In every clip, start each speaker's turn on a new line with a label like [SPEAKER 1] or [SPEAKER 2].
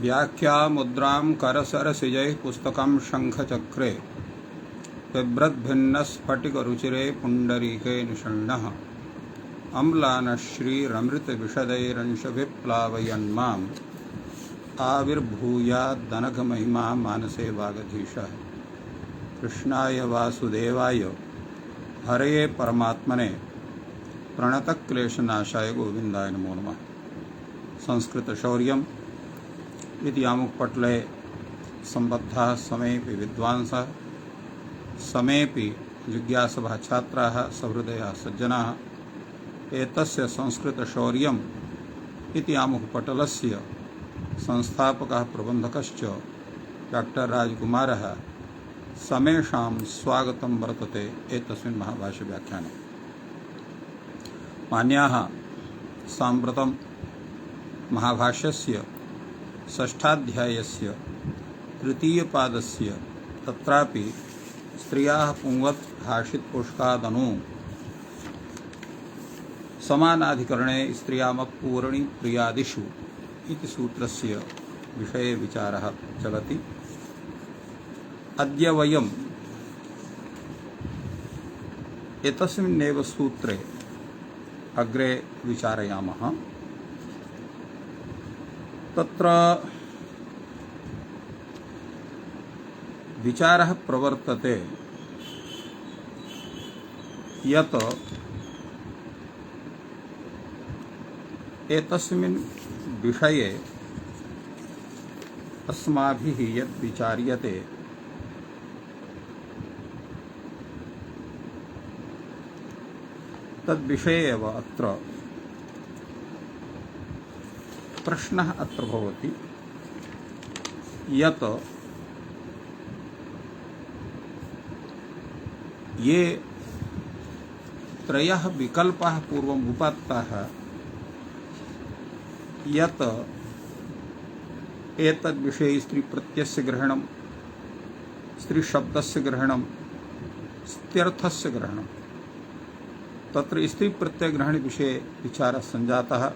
[SPEAKER 1] व्याख्या मुद्रां करसरसिजैः पुस्तकं शङ्खचक्रे बिभ्रद्भिन्नस्फटिकरुचिरे पुण्डरीके निषण्णः अम्लानश्रीरमृतविशदैरंशभिप्लावयन्माम् आविर्भूयाद्दनघमहिमा मानसे वागधीशः। कृष्णाय वासुदेवाय हरये परमात्मने प्रणतक्लेशनाशाय गोविन्दाय नमो नमः। संस्कृतशौर्यम् इति आमुखपटले सम्बद्धाः समेऽपि विद्वांसः समेऽपि जिज्ञासवः छात्राः सहृदयाः सज्जनाः एतस्य संस्कृतशौर्यम् इति आमुखपटलस्य संस्थापकः प्रबन्धकश्च डॉक्टर राजकुमारः समेषां स्वागतं वर्तते एतस्मिन् महाभाष्यव्याख्याने। मान्याः साम्प्रतं महाभाष्यस्य षष्ठाध्यायस्य तृतीयपादस्य तत्रापि स्त्रियाः पुंवत् भाषितपुष्कादनु समानाधिकरणे स्त्रियामपूर्णी प्रियादिषु इति सूत्रस्य विषये विचारः चलति। अद्य वयम् एतस्मिन्नेव सूत्रे अग्रे विचारयामः। तत्र विचारः प्रवर्तते यत् एतस्मिन् विषये अस्माभिः यद् विचार्यते तद्विषये एव अत्र प्रश्नः अत्र भवति यत् ये त्रयः विकल्पाः पूर्वम् उपत्ताः यत् एतद्विषये स्त्रीप्रत्ययस्य ग्रहणं, स्त्रीशब्दस्य ग्रहणं, स्त्यर्थस्य ग्रहणं, तत्र स्त्रीप्रत्ययग्रहणविषये विचारः सञ्जातः,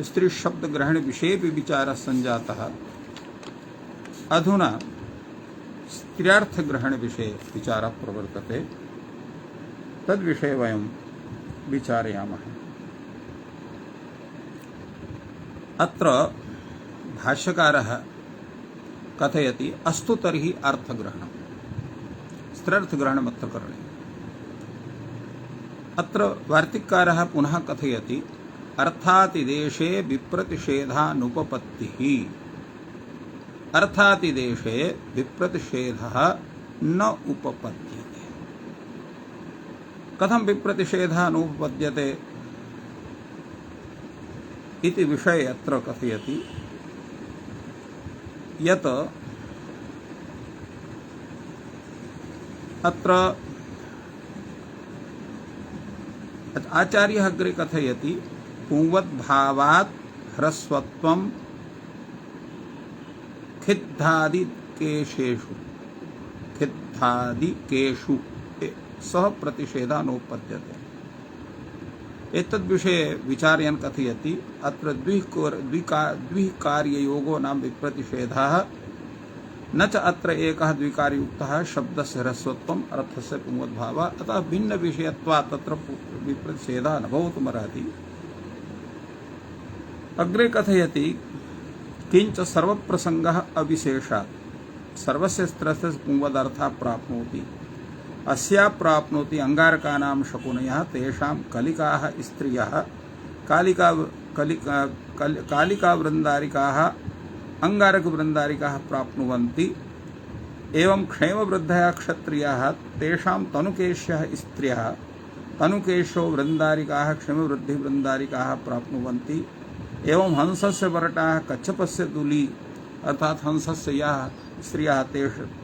[SPEAKER 1] स्त्रीशब्दग्रहणविषयेपि विचारः सञ्जातः। अधुना स्त्र्यार्थग्रहणविषये विचारः प्रवर्तते, तद्विषये वयं विचारयामः। अत्र भाष्यकारः कथयति अस्तु तर्हि अर्थग्रहणं, स्त्र्यर्थग्रहणमत्र करणीयम्। अत्र वार्तिककारः पुनः कथयति अर्थातिदेशे विप्रतिषेधानुपपत्तिः। अर्थातिदेशे विप्रतिषेधः न उपपद्यते। कथं विप्रतिषेधः अनुपपद्यते इति विषये अत्र कथयति यत् अत्र आचार्यः अग्रे कथयति पुंवद्भावात् ह्रस्वत्वं खिद्धादिकेषु सह प्रतिषेधानुपपद्यते। एतद्विषये विचारयन् कथयति अत्र द्विकार्ययोगो नाम विप्रतिषेधः न च अत्र एकः द्विकार्ययुक्तः शब्दस्य ह्रस्वत्वम् अर्थस्य पुंवद्भावः, अतः भिन्नविषयत्वात् तत्र विप्रतिषेधः न भवितुमर्हति। अग्रे कथयति किंच सर्वप्रसंगः अविशेषात् सर्वस्य स्त्रस्य पुंवदर्थः प्राप्नोति, अस्या प्राप्नोति अंगारकानां शकुनयः तेषां कलिकाः स्त्रियः कालिकावृन्दारिकाः अंगारकवृन्दारिकाः प्राप्नुवन्ति। एवं क्षेमवृद्धयः क्षत्रियाः तेषां तनुकेश्यः स्त्रियः तनुकेशो वृन्दारिकाः क्षेमवृद्धिवृन्दारिकाः प्राप्नुवन्ति। एवं हंसस्य वरटाः कच्छपस्य दुली अर्थात हंसस्य याः स्त्रियः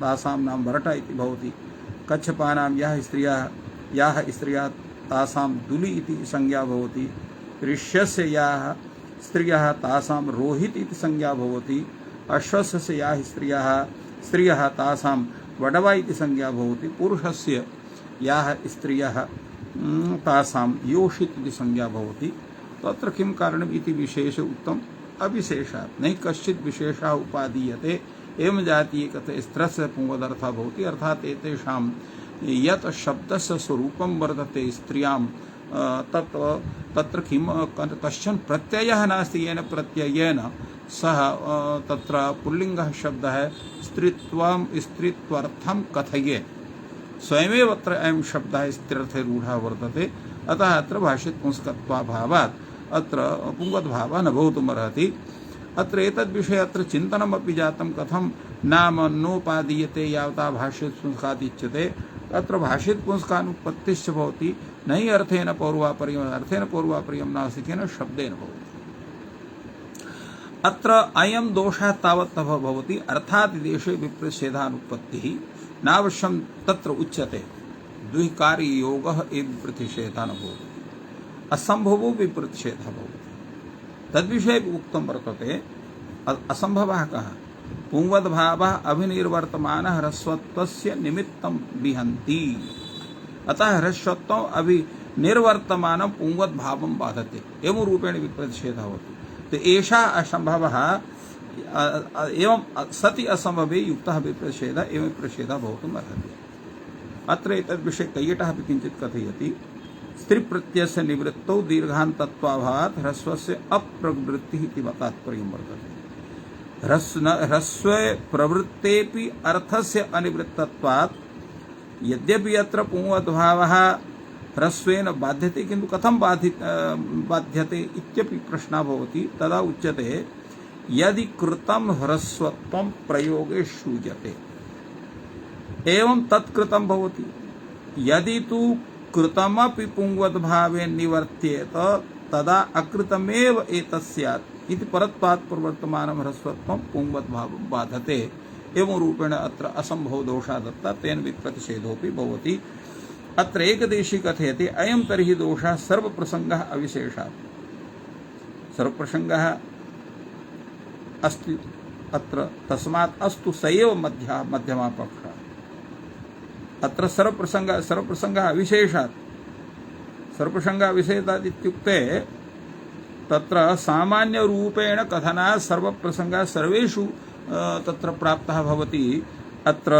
[SPEAKER 1] तासां नाम वरटा इति भवति। कच्छपानां याः स्त्रियः तासां दुली इति संज्ञा भवति। ऋष्यस्य याः स्त्रियः तासां रोहित इति संज्ञा भवति। अश्वस्य याः स्त्रियः तासां वडवा इति संज्ञा भवति। पुरुषस्य याः स्त्रियः तासां योषित इति संज्ञा भवति। तत्र किं कारणम् इति विशेष उक्तं अविशेषात् नहीं कश्चित् विशेषः उपादीयते एवं जातीय कथे स्त्रस्य पुंवदर्थः भवति अर्थात एतेषां यत् शब्दस्य स्वरूपं वर्तते स्त्रियां तत्र किं कश्चन प्रत्ययः नास्ति येन प्रत्ययेन सः तत्र पुल्लिङ्गः शब्दः स्त्रीत्वं स्त्रीत्वर्थं कथयेत् स्वयमेव अत्र अयं शब्दः स्त्रीर्थे रूढः वर्तते अतः अत्र भाषित पुंस्कत्वाभावात् अत्र पुंवद्भावः न भवितुमर्हति अत्र एतद्विषये अत्र चिन्तनमपि जातं कथं नाम नोपादीयते यावता भाषित पुंस्कादिच्यते अत्र भाषित पुंस्कानुपत्तिश्च भवति न हि अर्थेन पौर्वापर्यं नास्ति केन शब्देन भवति अत्र अयं दोषः तावत् भवति अर्थात् देशे विप्रतिषेधानुपत्तिः नावश्यं तत्र उच्यते द्विकार्ययोगः एव प्रतिषेधः न भवति असंभवो विप्रतिषेधः भवति तद्विषये उक्तं वर्तते असंभवः कः पुंवद्भावः अभिनिर्वर्तमानः ह्रस्वत्वस्य निमित्तं विहन्ति अतः ह्रस्वत्वम् अभिनिर्वर्तमानं पुंवद्भावं बाधते एवं रूपेण विप्रतिषेधः भवति तो एषः असंभवः एवं सति असंभवे युक्तः विप्रतिषेधः एवं प्रतिषेधः भवितुम् अर्हति अत्र एतद्विषये कैयटः अपि किञ्चित् कथयति स्त्रीप्रत्ययस्य निवृत्तौ दीर्घान्तत्वाभावात् ह्रस्वस्य अप्रवृत्तिः इति तात्पर्यं वर्तते ह्रस्वे प्रवृत्तेऽपि अर्थस्य अनिवृत्तत्वात् यद्यपि अत्र पुंवद्भावः ह्रस्वेन बाध्यते किन्तु कथं बाध्यते इत्यपि प्रश्नः भवति तदा उच्यते यदि कृतं ह्रस्वत्वं प्रयोगे श्रूयते एवं तत्कृतं भवति यदि तु कृतमपि पुंवद्भावेन निवर्त्येत तदा अकृतमेव एतत् स्यात् इति परत्वात् प्रवर्तमानं ह्रस्वत्वं पुंवद्भावं बाधते एवं रूपेण अत्र असंभव दोषः दत्तः तेन विप्रतिषेधोऽपि भवति अत्र एकदेशी कथयति अयं तर्हि दोषः सर्वप्रसंगः अविशेषात् सर्वप्रसंगः अस्ति अत्र तस्मात् अस्तु स एव मध्यमा पक्षः अत्र सर्वप्रसंगः अविशेषात् सर्वप्रसंगः अविशेषात् इत्युक्ते तत्र सामान्य रूपेण कथनात् सर्वप्रसंगः सर्वेषु तत्र प्राप्तः भवति अत्र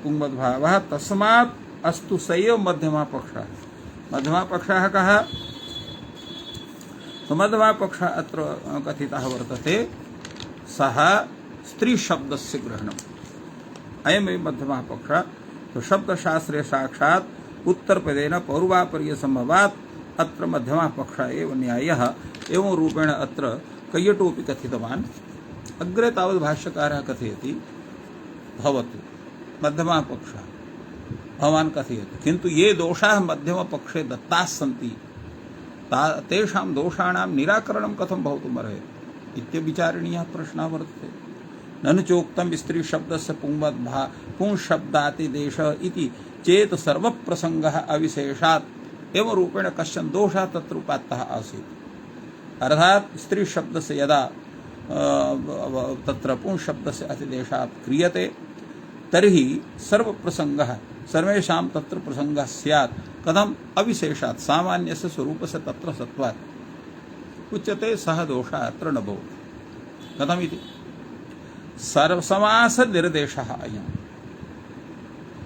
[SPEAKER 1] पुंवद्भावः तस्मात् अस्तु स एव मध्यमा पक्षः कः मध्यमा पक्षः अत्र कथितः वर्तते सः स्त्रीशब्दस्य ग्रहणम् अयमेव मध्यमा पक्षः तो शब्दशास्त्रे साक्षात् उत्तरपदेन पौर्वापर्यसंभवात् अत्र मध्यमा पक्षः एव न्यायः एवं रूपेण अत्र कैयटोऽपि कथितवान् अग्रे तावत् भाष्यकारः कथयति भवतु मध्यमा पक्षः भवान् कथयति किन्तु ये दोषाः मध्यमपक्षे दत्ताः सन्ति तेषां दोषाणां निराकरणं कथं भवितुमर्हति इत्यविचारणीयः प्रश्नः वर्तते ननु चोक्तं स्त्रीशब्दस्य पुंशब्दातिदेशः इति चेत् सर्वप्रसंगः अविशेषात् एवं रूपेण कश्चन दोषः तत्र उपात्तः आसीत् अर्थात् स्त्रीशब्दस्य यदा तत्र पुंशब्दस्य अतिदेशात् क्रियते तर्हि सर्वप्रसंगः सर्वेषां तत्र प्रसंगः स्यात् कथम् अविशेषात् सामान्यस्य स्वरूपस्य तत्र सत्त्वात् उच्यते सः दोषः अत्र न भवति कथमिति सर्वसमासनिर्देशः अयं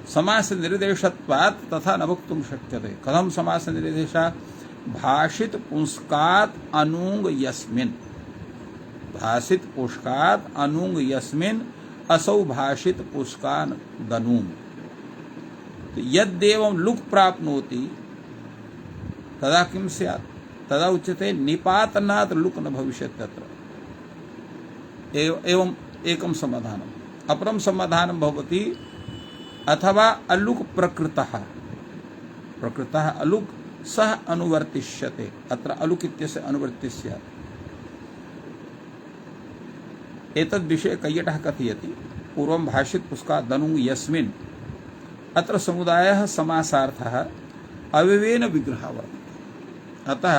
[SPEAKER 1] समासनिर्देशत्वात् तथा न वक्तुं शक्यते कथं समासनिर्देशः भाषित पुंस्कात् अनुंग यस्मिन् भाषित पुष्कात् अनुंग यस्मिन् असौ भाषित पुष्कान् दनुं तो यद्देवं लुक् प्राप्नोति तदा किं स्यात् तदा उच्यते निपातनात् लुक् न भविष्यति तत्र एवं एकं समाधानम् अपरं समाधानं भवति अथवा अलुक् प्रकृतः अलुक् सः अनुवर्तिष्यते अत्र अलुक् इत्यस्य अनुवर्तिः स्यात् एतद्विषये कैयटः कथयति पूर्वं भाषित पुष्कात् दनुं यस्मिन् अत्र समुदायः समासार्थः अव्ययेन विग्रहः वर्तते अतः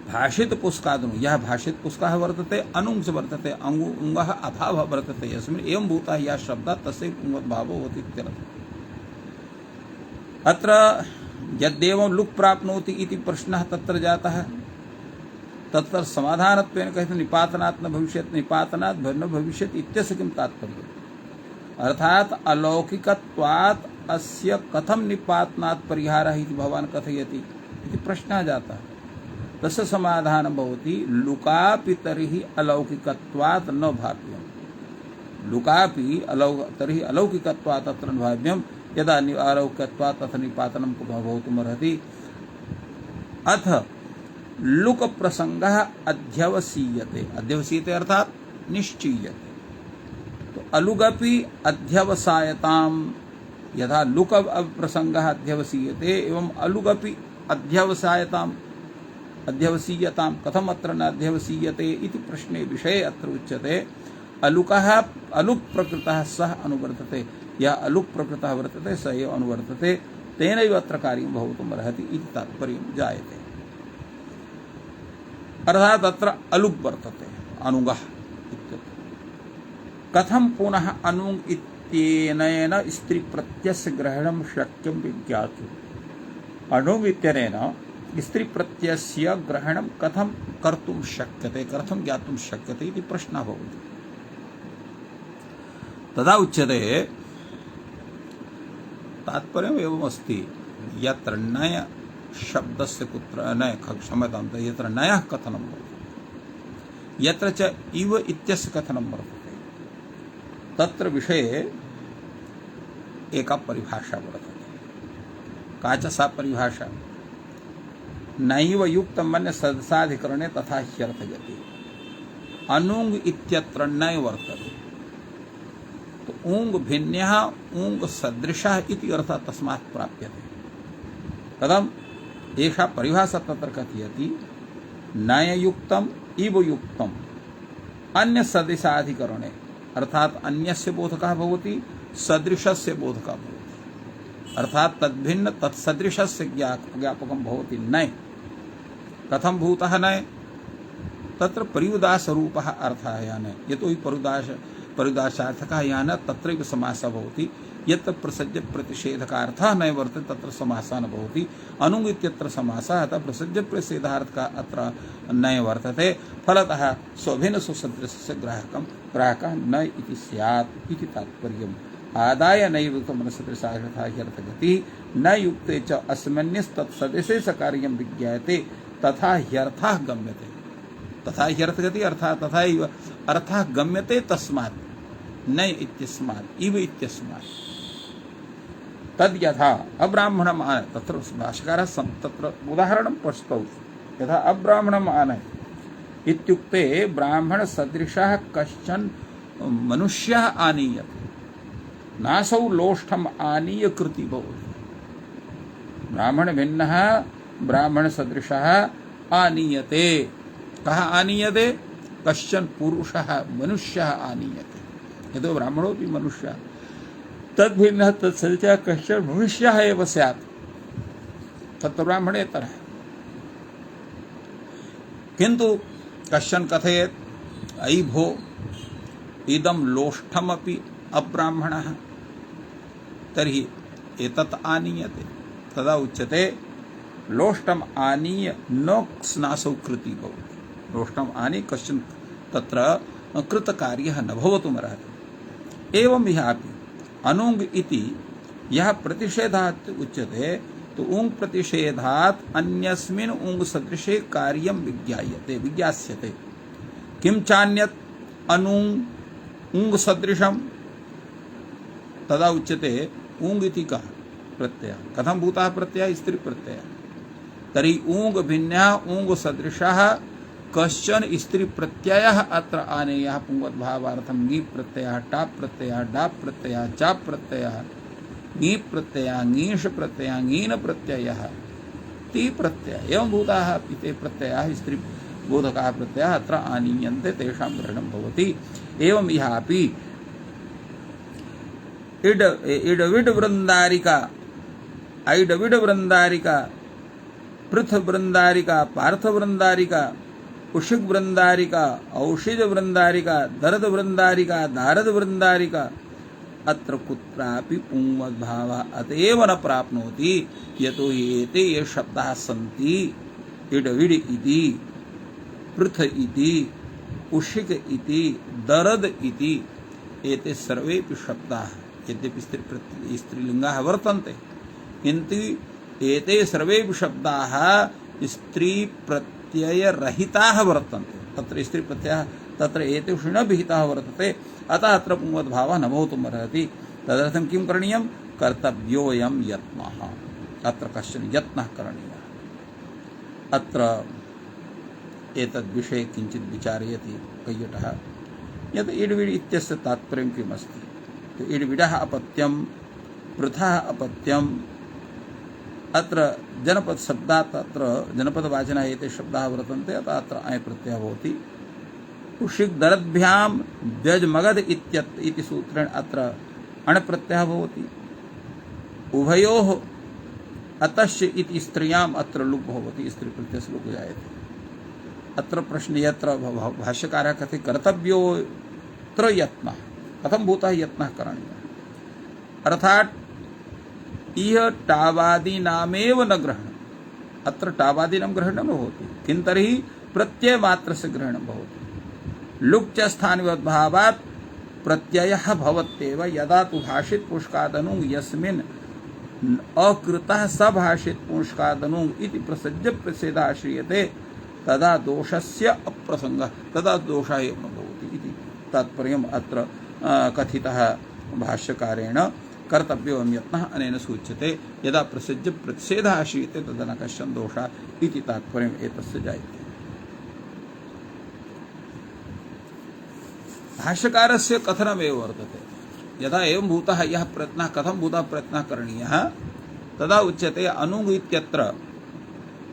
[SPEAKER 1] भाषित पुष्कादनु यह भाषित पुष्कः वर्तते अनुंग से वर्तते अंगः अभावः वर्तते यस्मिन् एवं भूतः यः शब्दः तस्य पुंवद्भावो भवति इत्यर्थः अत्र यद्देवं लुक् प्राप्नोति इति प्रश्नः तत्र जातः तत्र समाधानत्वेन कहते निपातनात् न भविष्यत्, निपातनात् न भविष्यत् इत्यस्य किं तात्पर्यम्? अर्थात अलौकिकत्वात् अस्य कथम निपातनात् परिहारः इति भवान् कथयति इति प्रश्नः जातः। तस्य समाधानं भवति लुकापि तर्हि अलौकिकत्वात् न भाव्यम्, लुकापि तर्हि अलौकिकत्वात् तत्र न भाव्यम्, यदा अलौकिकत्वात् तत्र निपातनं भवितुमर्हति। अथ लुक प्रसंगः अध्यवसीयते, अध्यवसीयते अर्थात निश्चीयते। तो अलुगपि अध्यवसायताम, यथा लुक प्रसंगः अध्यवसीयते एवं अलुगपि अध्यवसायताम अध्यवसीयताम कथम अत्र न अध्यवसीयते इति प्रश्ने विषये अत्र उच्यते अलुकः अलुक प्रकृतः सः अनुवर्तते, यः अलुक प्रकृतः वर्तते स एव अनुवर्तते, तेनैव अत्र कार्यं भवितुमर्हति इति तात्पर्यं जायते। अर्थात अत्र अलुक वर्तते अनुगः इत्यत्र। कथं पुनः अनुंग इत्यनेन स्त्री प्रत्ययस्य ग्रहणं शक्यं विज्ञातुम्? अनुंग इत्यनेन स्त्री प्रत्ययस्य ग्रहणं कथं कर्तुं शक्यते, कथं ज्ञातुं शक्यते इति प्रश्नः भवति। तदा उच्यते तात्पर्यम् एवमस्ति, यत्र नय शब्दस्य कुत्र नय क्षम्यतां यत्र नयः कथनं वर्तते, यत्र च इव इत्यस्य कथनं वर्तते, तत्र विषये एका परिभाषा वर्तते। का च सा परिभाषा? नैव युक्तं मन्य सदसाधिकरणे तथा ह्यर्थयति। अनुंग इत्यत्र नय वर्तते, तो ऊंग भिन्नः ऊंग सदृशः इति अर्थः तस्मात् प्राप्यते। कथम्? एषा परिभाषा तत्र कथयति नययुक्तम् इव युक्तम् अन्य सदृशाधिकरणे, अर्थात अन्यस्य बोधकः भवति सदृशस्य बोधकः भवति, अर्थात तद्भिन्न तत्सदृशस्य ज्ञापकं भवति नय। कथं भूतः नय? तत्र परिउदासरूपः अर्थः यान, यतोहि परिउदासार्थकः यान तत्रैव समासः भवति। यत्र प्रसज्य प्रतिषेधकार्थः न वर्तते तत्र समासः न भवति। अनुंग इत्यत्र समासः, अतः प्रसज्य प्रतिषेधार्थकः अत्र न वर्तते। फलतः स्वभिन्न सुसदृशस्य ग्राहकः न इति स्यात् इति तात्पर्यम्। आदाय नैवसदृशार्थः ह्यर्थगतिः न युक्ते च अस्मन्यस्तत्सदृशे सकार्यं विज्ञायते तथा ह्यर्थः गम्यते। तथा ह्यर्थगतिः अर्थात् तथा एव अर्थः गम्यते तस्मात् न इत्यस्मात् इव इत्यस्मात्। तद् यथा अब्राह्मणम् आनय, तत्र भाष्यकारः तत्र उदाहरणं प्रस्तौति। यथा अब्राह्मणम् आनय इत्युक्ते ब्राह्मण सदृशः कश्चन मनुष्यः आनीयते, नासौ लोष्ठम् आनीय कृति भवति। ब्राह्मण भिन्नः ब्राह्मण सदृशः आनीयते। कः आनीयते? कश्चन पुरुषः मनुष्यः आनीयते। यतो ब्राह्मणोऽपि मनुष्यः, तद्भिन्नः तत्सदृशः कश्चन मनुष्यः एव स्यात्, तत्र ब्राह्मणेतरः। किन्तु कश्चन कथयेत् अयि भो इदं लोष्ठमपि अब्राह्मणः, तर्हि एतत् आनीयते। तदा उच्यते लोष्ठम् आनीय न स्नासौ कृति भवति। लोष्ठम् आनीय कश्चन तत्र कृतकार्यः न भवितुमर्हति। एवं ह्यापि अनुंग इति यः प्रतिषेधात् उच्यते, तो ऊंग प्रतिषेधात् अन्यस्मिन् ऊंग सदृशे कार्यं विज्ञास्यते। किं चान्यत् अनुंग ऊंग सदृशम्? तदा उच्यते ऊंग इति कः प्रत्ययः। कथं भूतः प्रत्ययः? स्त्री प्रत्ययः। तर्हि ऊंग भिन्नः ऊंग सदृशः कश्चन स्त्री प्रत्ययः अत्र आनेयः पुंवद्भावार्थं ङी प्रत्ययः, टाप् प्रत्ययः, डाप् प्रत्ययः, चाप् प्रत्ययः, ङी प्रत्ययः, ङीष प्रत्ययः, ङीन प्रत्ययः, ति प्रत्ययः। एवं भूताः ते प्रत्ययाः स्त्री बोधकाः प्रत्ययाः अत्र आनीयन्ते, तेषां ग्रहणं भवति। एवं इहापि इडविड वृन्दारिका, ऐडविड वृन्दारिका, पृथ वृन्दारिका, पार्थ वृन्दारिका, उषिक वृन्दारिका, औषिज वृन्दारिका, दरद वृन्दारिका, दारद वृन्दारिका, अत्र कुत्रापि पुंवद्भावः अतएव न प्राप्नोति, यतो हि एते ये शब्दाः सन्ति इडविड इति पृथ इति उशिक इति दरद इति एते सर्वेपि शब्दाः यद्यपि स्त्रीलिंगाः वर्तन्ते किन्तु एते सर्वेपि शब्दाः स्त्री प्रत्ययरहिताः वर्तन्ते। तत्र स्त्री प्रत्ययः तत्र एतेषु न विहितः वर्तते, अतः अत्र पुंवद्भावः न भवितुमर्हति। तदर्थं किं करणीयं? कर्तव्योऽयं यत्नः। अत्र कश्चन यत्नः करणीयः। अत्र एतद्विषये किञ्चित् विचारयति कैयटः यत् इडविड् इत्यस्य तात्पर्यं किमस्ति। तो इडविडः अपत्यं, पृथः अपत्यम्। अत्र जनपद शब्दात् अत्र जनपदवाचनः एते शब्दाः वर्तन्ते, अतः अत्र अय् प्रत्ययः भवति। उषिक् दरद्भ्यां व्यज मगध इति सूत्रेण अत्र अण् प्रत्ययः भवति। उभयोः अतश्च इति स्त्रियाम् अत्र लुप् भवति, स्त्री प्रत्ययस्य लुप् जायते। अत्र प्रश्न यत्र भाष्यकारः कथति कर्तव्योऽत्र यत्नः, कथं भूतः यत्नः करणीयः, अर्थात् इह टावादीनामेव न ग्रहणम्। अत्र टावादीनां ग्रहणं न भवति, किं तर्हि प्रत्ययमात्रस्य ग्रहणं भवति। लुक् च स्थानिवद्भावात् प्रत्ययः भवत्येव। यदा तु भाषित पुष्कादनुं यस्मिन् अकृतः सभाषित पुष्कादनुं इति प्रसज्य प्रसेदः आश्रियते तदा दोषस्य अप्रसंगः, तदा दोषः एव न भवति इति तात्पर्यम् अत्र कथितः भाष्यकारेण। कर्तव्योऽयं यत्नः अनेन सूच्यते। यदा प्रसज्य प्रतिषेधः आश्रियते तदा न कश्चन दोषः इति तात्पर्यम् एतस्य जायते। भाष्यकारस्य कथनमेव वर्तते, यदा एवं भूतः यः प्रयत्नः, कथं भूतः प्रयत्नः करणीयः, तदा उच्यते अनुङ् इत्यत्र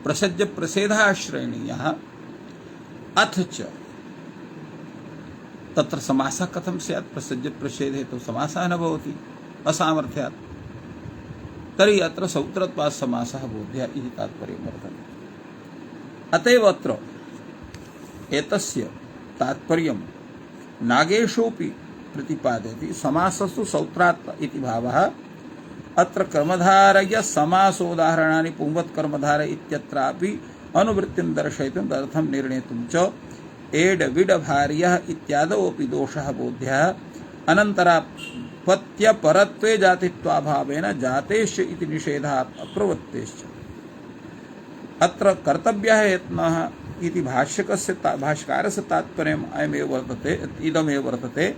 [SPEAKER 1] प्रसज्य प्रसेधः आश्रयणीयः। अथ च तत्र समासः कथं स्यात्? प्रसज्य प्रसेधे तो समासः न भवति असामर्थ्यात्। तर्हि अत्र सौत्रत्वात् समासः बोध्यः इति तात्पर्यं वर्तते। अतएव अत्र एतस्य तात्पर्यं नागेषोऽपि प्रतिपादयति। समासस्तु सौत्रात् इति भावः। अत्र कर्मधारय समासोदाहरणानि पुंवत्कर्मधार इत्यत्रापि अनुवृत्तिं दर्शयितुं तदर्थं निर्णेतुं च एड विड भार्यः इत्यादोऽपि दोषः बोध्यः। अनन्तरापत्यपरत्वे जातित्वाभावेन जातेश्च इति निषेधात् अप्रवृत्तेश्च। अत्र कर्तव्यः यत्नः इति भाष्यकारस्य तात्पर्यम् अयमेव वर्तते, इदमेव वर्तते।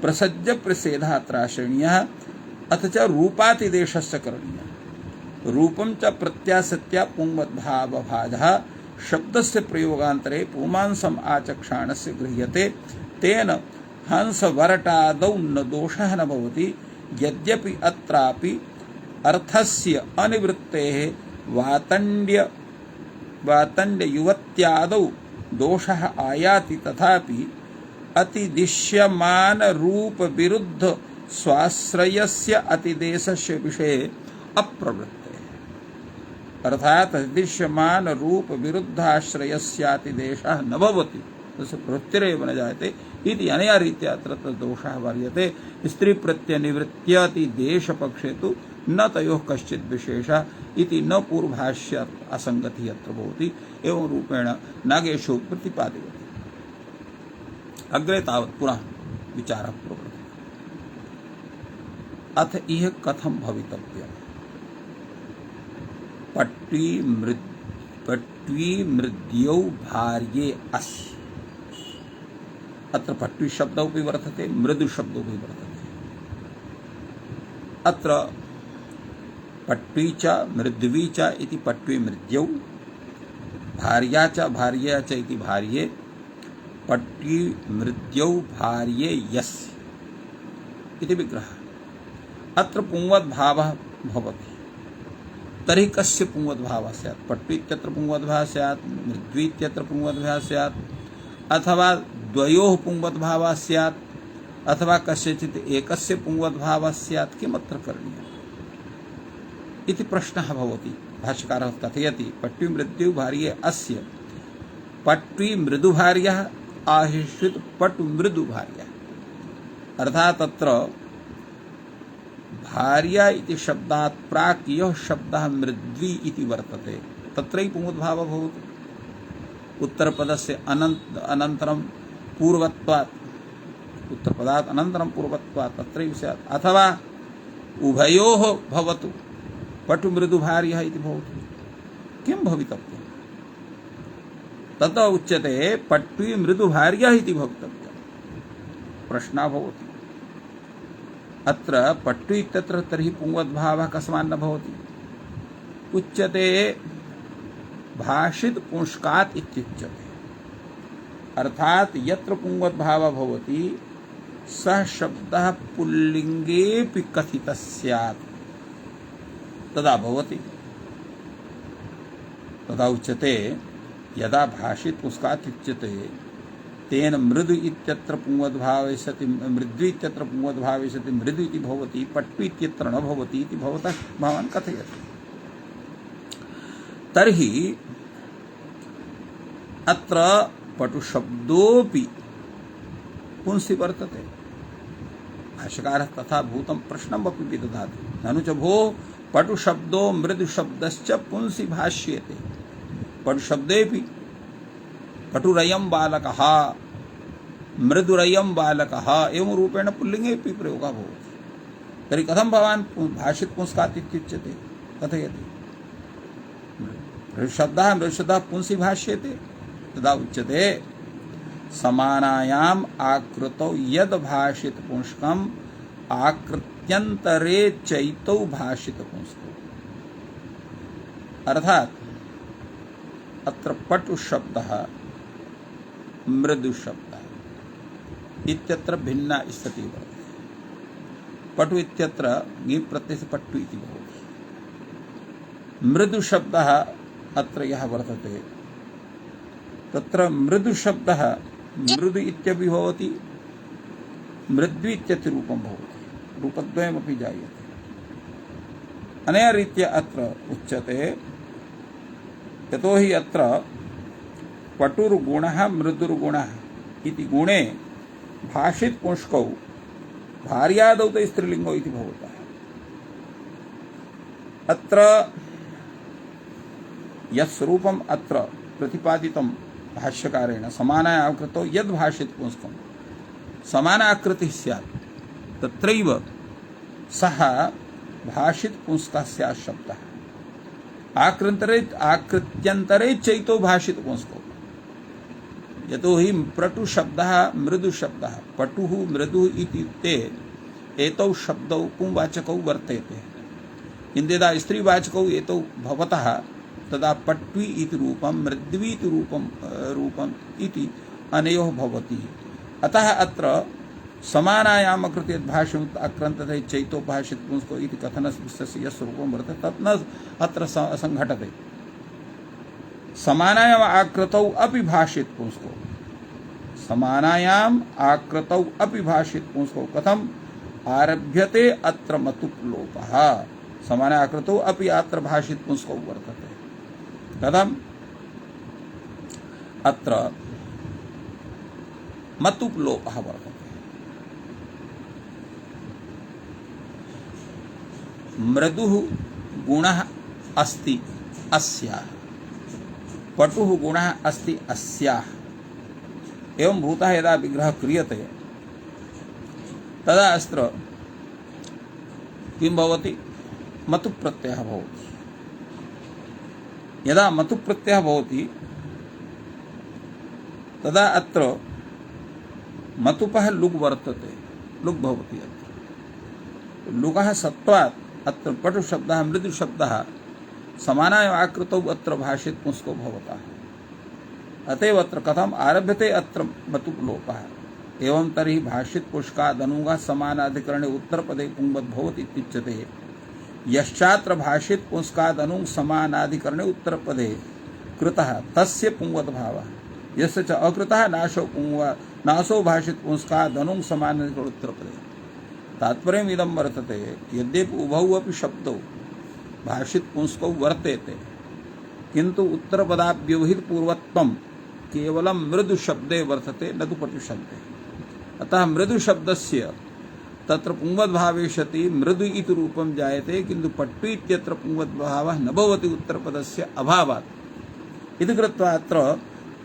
[SPEAKER 1] प्रसज्य प्रसेधः अत्र आश्रयणीयः। अथ च रूपातिदेशस्य करणीयः। रूपं च प्रत्यासत्या पुंवद्भावभाजः शब्दस्य प्रयोगान्तरे पुमांसम् आचक्षाणस्य गृह्यते। तेन हंसवरटादौ न दोषः न भवति। यद्यपि अत्रापि अर्थस्य अनिवृत्तेः वातण्ड्ययुवत्यादौ दोषः आयाति, तथापि अतिदिश्यमान रूप विरुद्ध स्वाश्रयस्य अतिदेशस्य विषये अप्रवृत्ते। अर्थात अतिदिश्यमान रूप विरुद्धाश्रयस्यातिदेशः न भवति, तस्य प्रवृत्तिरेव न जायते इति अनया रीत्या अत्र दोषः वर्यते। स्त्री प्रत्यनिवृत्त्यति देशपक्षे तु न तयोः कश्चित् विशेषः इति न पूर्वभाष्यात् असङ्गतिः अत्र भवति। एवं रूपेण नागेषु प्रतिपादयति। अग्रे तावत् पुनः विचारः प्रवर्तते। अथ इह कथं भवितव्यम्? पट्वी मृद्यौ भार्ये अस्य। अत्र पट्वी शब्दोऽपि वर्तते, मृदु शब्दोऽपि वर्तते। अत्र पट्वी च मृद्वी च इति पट्वी मृद्यौ, भार्या च भार्या च इति भार्ये, पट्वी मृद्यौ भार्ये यस्य इति विग्रहः। अत्र पुंवद्भावः भवति। तर्हि कस्य पुंवद्भावः स्यात्? पट्वी इत्यत्र पुंवद्भावः स्यात्, मृद्वी इत्यत्र पुंवद्भावः स्यात्, अथवा द्वयोः पुंवद्भावः स्यात्, अथवा कस्यचित् एकस्य पुंवद्भावः स्यात्। किमत्र करणीयम् इति प्रश्नः भवति। भाष्यकारः कथयति पट्वी मृद्यौ भार्ये अस्य। पट्वी मृदुभार्यः आश्रित पटु मृदुभार्यः। अर्थात् तत्र भार्या इति शब्दात् प्राक् यः शब्दः मृद्वी इति वर्तते, तत्रैव पुंवद्भावः भवति। उत्तरपदस्य अनन्तरं पूर्वत्वात्, उत्तरपदात् अनन्तरं पूर्वत्वात् तत्रैव स्यात्, अथवा उभयोः भवतु, पटु मृदुभार्यः इति भवतु, किं भवितव्यम्? तत उच्यते पट्वी मृदुभार्यः इति भवितव्यम्। प्रश्नः भवति अत्र पट्वी इत्यत्र तर्हि पुंवद्भावः कस्मान्न भवति? उच्यते भाषित पुंस्कात् इत्युच्यते, अर्थात यत्र पुंवद्भावः भवति सः शब्दः पुल्लिङ्गेऽपि कथितः स्यात् तदा भवति। तदा उच्यते यदा भाषित पुंस्कात् इत्युच्यते तेन मृदु इत्यत्र पुंवद्भावे सति मृद्वी इत्यत्र पुंवद्भावे सति मृदु इति भवति, पट्वी इत्यत्र न भवति इति भवतः भवान् कथयति। तर्हि अत्र पटुशब्दोऽपि पुंसि वर्तते। भाष्यकारः तथा भूतं प्रश्नमपि विदधाति, ननु च भो पटुशब्दो मृदुशब्दश्च पुंसि भाष्येते। पटुशब्देऽपि पटुरयं बालकः, मृदुरयं बालकः एवं रूपेण पुल्लिङ्गेऽपि प्रयोगः भवति। तर्हि कथं भवान् भाषित पुंस्कात् इत्युच्यते कथयति? मृदुशब्दः पुंसि भाष्येते, तदा उच्यते समानायाम् आकृतौ यद भाषित पुंस्कम् आकृत्यन्तरे चैतौ भाषित पुंस्कौ। अर्थात अत्र पटु शब्दः मृदु शब्दः इत्यत्र भिन्ना स्थितिः भवति। पटु इत्यत्र ङि प्रत्ययस्य पट्टु इति भवति। मृदु शब्दः अत्र यः वर्तते तत्र मृदु शब्दः मृदु इत्यपि भवति, मृद्वी इत्यति रूपं भवति, रूपद्वयमपि जायते। अनया रीत्या अत्र उच्यते यतोहि अत्र पटुर्गुणः मृदुर्गुणः इति गुणे भाषित पुंस्कौ भार्यादौ तै स्त्रीलिङ्गौ इति भवतः। अत्र यस्वरूपम् अत्र प्रतिपादितं भाष्यकारेण समानाय आकृतौ यद् भाषित पुंस्कं समानाकृतिः स्यात् तत्रैव सः भाषित पुंस्कः स्यात् शब्दः। आकृत्यन्तरे चैतो भाषित पुंस्कौ, यतोहि पटु शब्दः मृदु शब्दः, पटुः मृदुः इत्युक्ते एतौ शब्दौ पुंवाचकौ वर्तेते, किन्त्यदा स्त्रीवाचकौ एतौ भवतः तदा पट्वी इति रूपं मृद्वी इति रूपम् इति अनयोः भवति। अतः अत्र समानायाम कृते भाष्यम् आक्रन्तते चैतो भाषित पुंस्को इति कथनस्य यस्य रूपं वर्तते तत् न अत्र संघटते। समानायाम आकृतौ अपि भाषित पुंस्को, समानायाम आकृतौ अपि भाषित पुंस्को कथम् आरभ्यते अत्र मतुप्लोपः। समानाय आकृतौ अपि अत्र भाषित पुंस्को वर्तते। कथम्? अत्र मतुप्लोपः वर्तते। मृदुः गुणः अस्ति अस्याः, पटुः गुणः अस्ति अस्याः, एवं भूतः यदा विग्रहः क्रियते तदा अत्र किं भवति? मतु प्रत्ययः भवति। यदा मतु प्रत्ययः भवति तदा अत्र मतुपः लुग् वर्तते, लुग् भवति। अत्र लुगः सत्वात् अत्र पटु शब्दः मृदु शब्दः समानाय आकृतौ अत्र भाषित पुंस्को भवतः। अतएव अत्र कथम् आरभ्यते अत्र मतुप्लोपः। एवं तर्हि भाषित पुंस्कादनुगः समानाधिकरणे उत्तरपदे पुंवद्भवति इत्युच्यते। यश्चात्र भाषित पुंस्कादनु समानाधिकरणे उत्तरपदे कृतः तस्य पुंवद्भावः, यस्य च अकृतः नाशो भाषित पुंस्कादनु समानाधिकरणे उत्तरपदे। तात्पर्यम् इदं वर्तते यद्यपि उभौ अपि शब्दौ भाषित पुंस्कौ वर्तेते किन्तु उत्तरपदाभ्यवहित पूर्वत्वं केवलं मृदु शब्दे वर्तते, न तु पटु शब्दे। अतः मृदु शब्दस्य तत्र पुंवद्भावे सति मृदु इति रूपं जायते, किन्तु पट्टु इत्यत्र पुंवद्भावः न भवति उत्तरपदस्य अभावात्। इति कृत्वा अत्र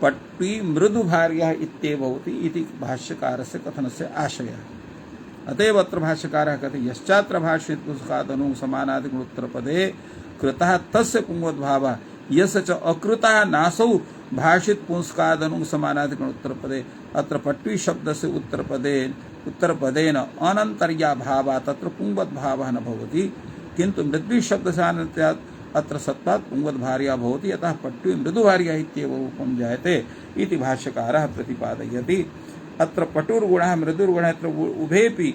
[SPEAKER 1] पट्वी मृदुभार्यः इत्येव भवति इति भाष्यकारस्य कथनस्य आशयः। अतएव अत्र भाष्यकारः कहते यश्चात्र भाष्ये पुंस्कादनु समानादिगुणोत्तरपदे कृतः तस्य पुंवद्भावः यस्य च अकृतः नासौ भाषित पुंस्कादनु समानादिगुणोत्तरपदे अत्र पट्वी शब्दस्य उत्तरपदेन अनन्तर्याभावात् तत्र पुंवद्भावः न भवति किन्तु मृद्वी शब्दस्य अत्र सत्त्वात् पुंवद्भार्या भवति अतः पट्वी मृदुभार्या इत्येव रूपं जायते इति भाष्यकारः प्रतिपादयति। अत्र पटुर्गुणः मृदुर्गुणः अत्र उभेपि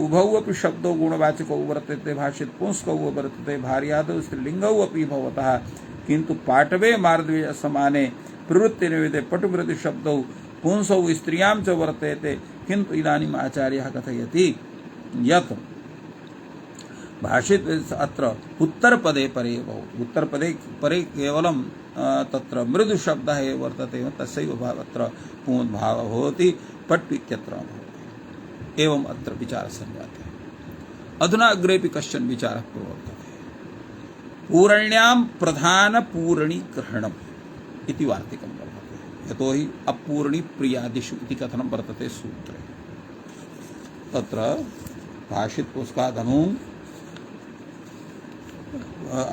[SPEAKER 1] उभौ अपि शब्दौ गुणवाचकौ वर्तते भाष्येत पुंस्कौ वर्तते भार्यादौ स्त्रीलिङ्गौ अपि भवतः किन्तु पाटवे मार्दवे समाने प्रवृत्तिनिमित्ते पटुमृदु शब्दौ पुंसौ स्त्रियां च वर्तते किन्तु इदानीम् आचार्यः कथयति यत् भाषित अत्र उत्तरपदे परे भवति उत्तरपदे परे केवलं तत्र मृदु शब्दः एव वर्तते तस्यैव अत्र पुंवद्भावः भवति पट् इत्यत्र भवति एवम् अत्र विचारः सञ्जातः। अधुना अग्रेपि कश्चन विचारः प्रवर्तते पूरण्यां प्रधानपूरणीग्रहणम् इति वार्तिकं वर्तते यतोहि अपूर्णी प्रियादिषु इति कथनं वर्तते सूत्रे तत्र भाषित पुंस्कादनु